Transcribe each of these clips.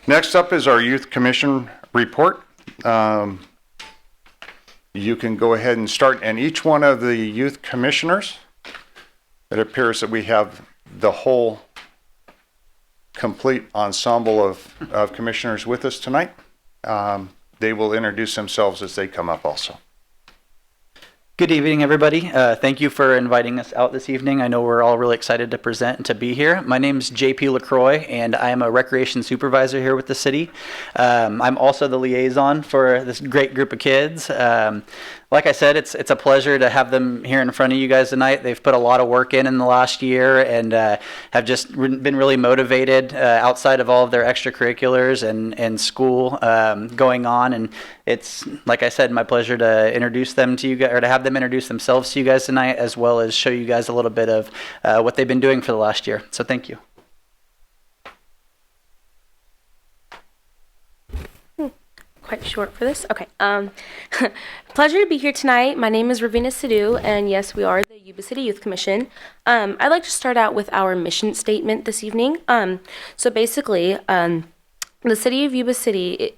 Next up is our Youth Commission report. You can go ahead and start, and each one of the youth commissioners, it appears that we have the whole complete ensemble of commissioners with us tonight. They will introduce themselves as they come up also. Good evening, everybody. Thank you for inviting us out this evening. I know we're all really excited to present and to be here. My name is JP LaCroix, and I am a recreation supervisor here with the city. I'm also the liaison for this great group of kids. Like I said, it's a pleasure to have them here in front of you guys tonight. They've put a lot of work in the last year and have just been really motivated outside of all of their extracurriculars and school going on. And it's, like I said, my pleasure to introduce them to you guys, or to have them introduce themselves to you guys tonight, as well as show you guys a little bit of what they've been doing for the last year. So thank you. Quite short for this. Okay. Pleasure to be here tonight. My name is Ravina Sidhu, and yes, we are the Yuba City Youth Commission. I'd like to start out with our mission statement this evening. So basically, the City of Yuba City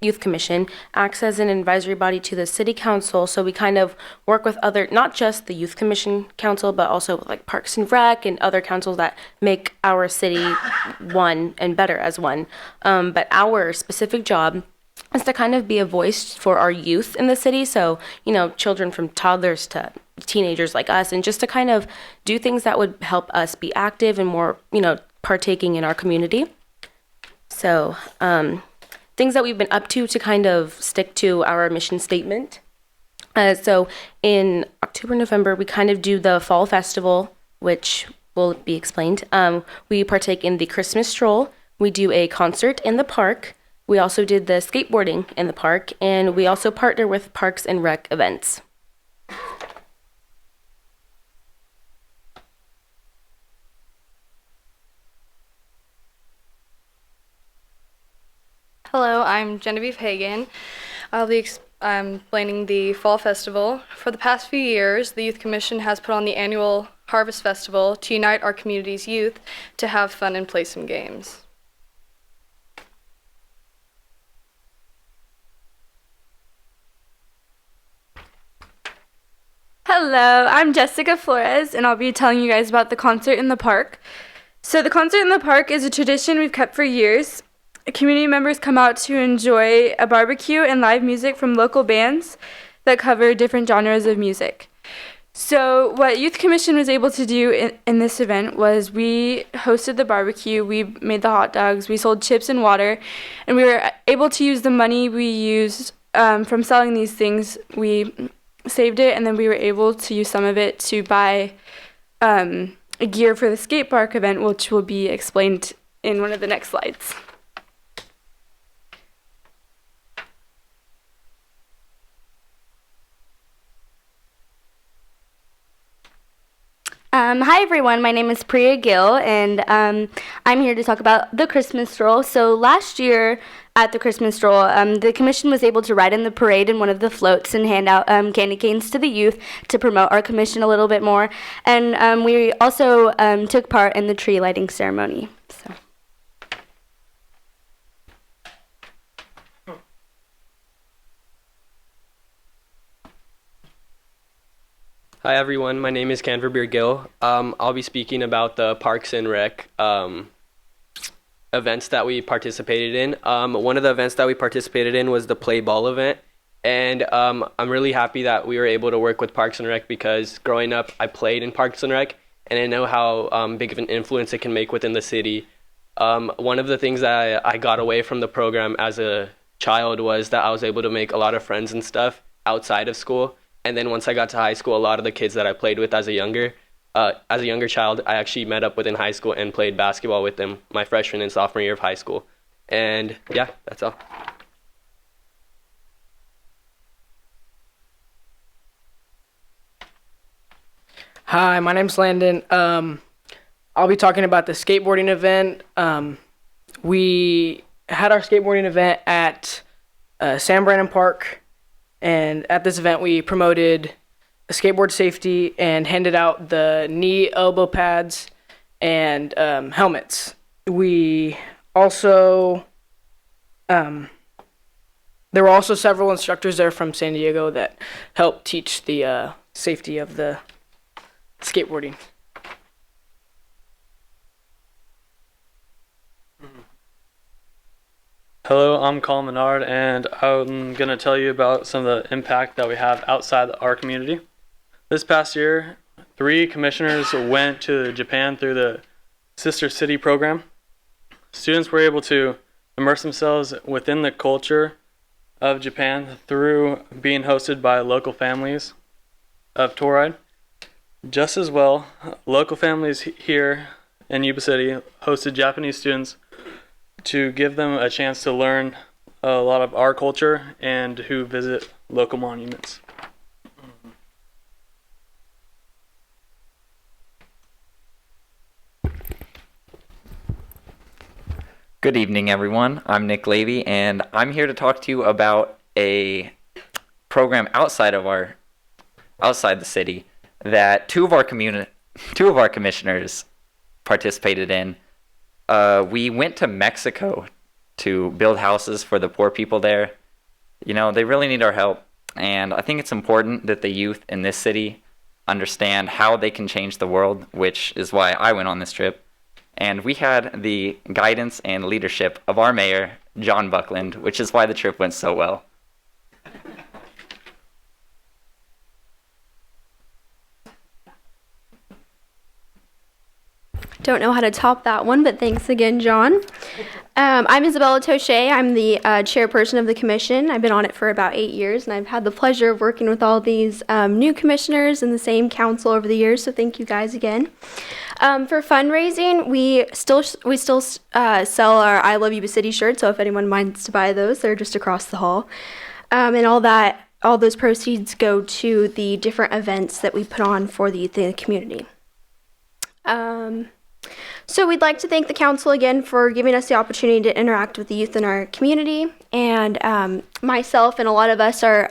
Youth Commission acts as an advisory body to the City Council, so we kind of work with other, not just the Youth Commission Council, but also like Parks and Rec and other councils that make our city one and better as one. But our specific job is to kind of be a voice for our youth in the city. So, you know, children from toddlers to teenagers like us, and just to kind of do things that would help us be active and more, you know, partaking in our community. So, things that we've been up to kind of stick to our mission statement. So in October, November, we kind of do the Fall Festival, which will be explained. We partake in the Christmas stroll. We do a concert in the park. We also did the skateboarding in the park, and we also partner with Parks and Rec events. Hello, I'm Genevieve Hagan. I'm explaining the Fall Festival. For the past few years, the Youth Commission has put on the annual Harvest Festival to unite our community's youth to have fun and play some games. Hello, I'm Jessica Flores, and I'll be telling you guys about the concert in the park. So the concert in the park is a tradition we've kept for years. Community members come out to enjoy a barbecue and live music from local bands that cover different genres of music. So what Youth Commission was able to do in this event was we hosted the barbecue, we made the hot dogs, we sold chips and water, and we were able to use the money we used from selling these things. We saved it, and then we were able to use some of it to buy gear for the skate park event, which will be explained in one of the next slides. Hi everyone, my name is Priya Gill, and I'm here to talk about the Christmas stroll. So last year at the Christmas stroll, the commission was able to ride in the parade in one of the floats and hand out candy canes to the youth to promote our commission a little bit more. And we also took part in the tree lighting ceremony. So. Hi everyone, my name is Canverbeer Gill. I'll be speaking about the Parks and Rec events that we participated in. One of the events that we participated in was the Play Ball event, and I'm really happy that we were able to work with Parks and Rec because growing up I played in Parks and Rec, and I know how big of an influence it can make within the city. One of the things that I got away from the program as a child was that I was able to make a lot of friends and stuff outside of school. And then once I got to high school, a lot of the kids that I played with as a younger child, I actually met up with in high school and played basketball with them my freshman and sophomore year of high school. And yeah, that's all. Hi, my name's Landon. I'll be talking about the skateboarding event. We had our skateboarding event at San Brandon Park. And at this event, we promoted skateboard safety and handed out the knee elbow pads and helmets. We also There were also several instructors there from San Diego that helped teach the safety of the skateboarding. Hello, I'm Colin Menard, and I'm going to tell you about some of the impact that we have outside our community. This past year, 3 commissioners went to Japan through the Sister City program. Students were able to immerse themselves within the culture of Japan through being hosted by local families of Toride. Just as well, local families here in Yuba City hosted Japanese students to give them a chance to learn a lot of our culture and who visit local monuments. Good evening, everyone. I'm Nick Levy, and I'm here to talk to you about a program outside the city that two of our commissioners participated in. We went to Mexico to build houses for the poor people there. You know, they really need our help, and I think it's important that the youth in this city understand how they can change the world, which is why I went on this trip. And we had the guidance and leadership of our mayor, John Buckland, which is why the trip went so well. Don't know how to top that one, but thanks again, John. I'm Isabella Toche. I'm the chairperson of the commission. I've been on it for about 8 years, and I've had the pleasure of working with all these new commissioners and the same council over the years, so thank you guys again. For fundraising, we still sell our I Love Yuba City shirts, so if anyone minds to buy those, they're just across the hall. And all those proceeds go to the different events that we put on for the youth in the community. So we'd like to thank the council again for giving us the opportunity to interact with the youth in our community. And myself and a lot of us are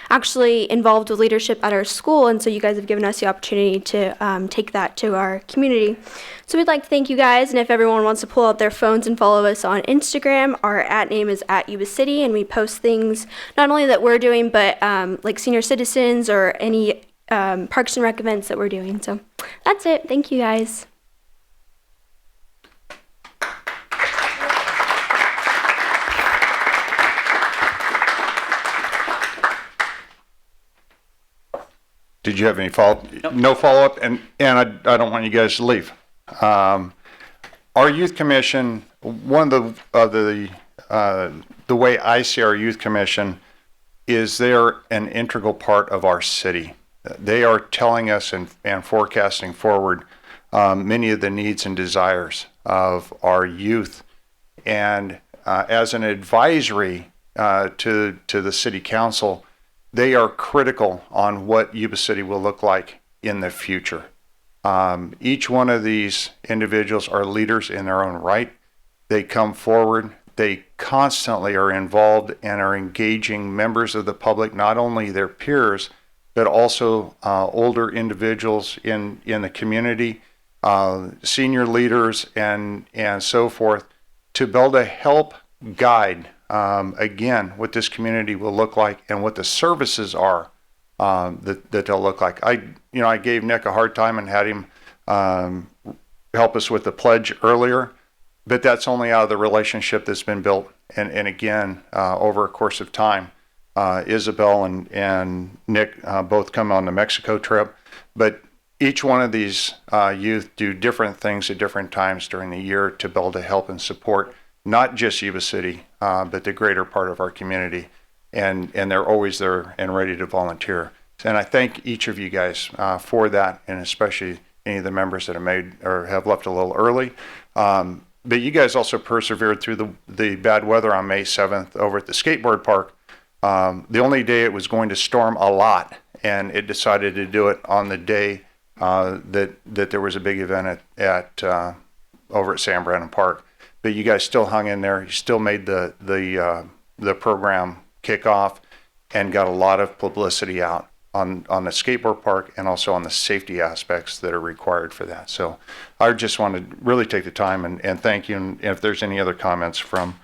actually involved with leadership at our school, and so you guys have given us the opportunity to take that to our community. So we'd like to thank you guys, and if everyone wants to pull out their phones and follow us on Instagram, our @name is @YubaCity, and we post things not only that we're doing, but like senior citizens or any Parks and Rec events that we're doing. So that's it. Thank you guys. Did you have any follow-up? Nope. No follow-up, and I don't want you guys to leave. Our youth commission, one of the way I see our youth commission is they're an integral part of our city. They are telling us and forecasting forward many of the needs and desires of our youth. And as an advisory to the city council, they are critical on what Yuba City will look like in the future. Each one of these individuals are leaders in their own right. They come forward. They constantly are involved and are engaging members of the public, not only their peers, but also older individuals in the community, senior leaders, and so forth, to build a help guide, again, what this community will look like and what the services are that they'll look like. I gave Nick a hard time and had him help us with the pledge earlier, but that's only out of the relationship that's been built. And again, over a course of time, Isabel and Nick both come on the Mexico trip, but each one of these youth do different things at different times during the year to build a help and support, not just Yuba City, but the greater part of our community. And they're always there and ready to volunteer. And I thank each of you guys for that, and especially any of the members that have made or have left a little early. But you guys also persevered through the bad weather on May 7th over at the skateboard park. The only day it was going to storm a lot, and it decided to do it on the day that there was a big event at over at San Brandon Park. But you guys still hung in there. You still made the program kick off and got a lot of publicity out on the skateboard park and also on the safety aspects that are required for that. So I just want to really take the time and thank you. And if there's any other comments from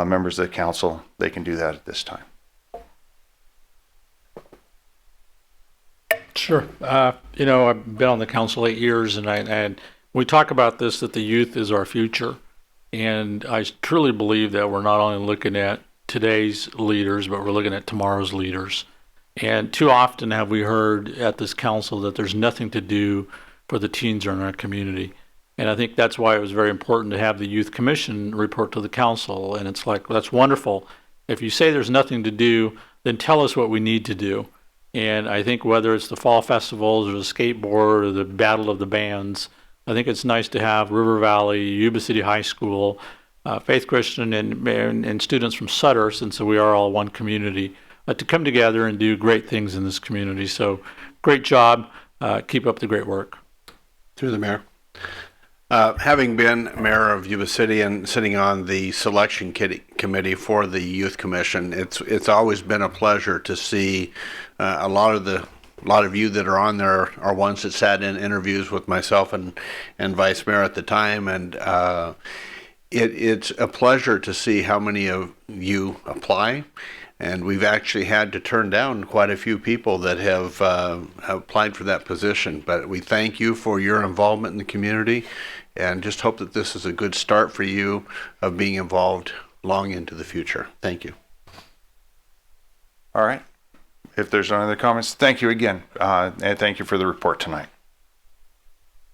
members of the council, they can do that at this time. Sure. You know, I've been on the council 8 years, and we talk about this, that the youth is our future. And I truly believe that we're not only looking at today's leaders, but we're looking at tomorrow's leaders. And too often have we heard at this council that there's nothing to do for the teens in our community. And I think that's why it was very important to have the Youth Commission report to the council. And it's like, well, that's wonderful. If you say there's nothing to do, then tell us what we need to do. And I think whether it's the fall festivals or the skateboard or the battle of the bands, I think it's nice to have River Valley, Yuba City High School, Faith Christian, and students from Sutter, since we are all one community, to come together and do great things in this community. So great job. Keep up the great work. Through the mayor. Having been mayor of Yuba City and sitting on the selection committee for the Youth Commission, it's always been a pleasure to see a lot of you that are on there are ones that sat in interviews with myself and vice mayor at the time, and it's a pleasure to see how many of you apply. And we've actually had to turn down quite a few people that have applied for that position. But we thank you for your involvement in the community and just hope that this is a good start for you of being involved long into the future. Thank you. All right. If there's no other comments, thank you again. And thank you for the report tonight.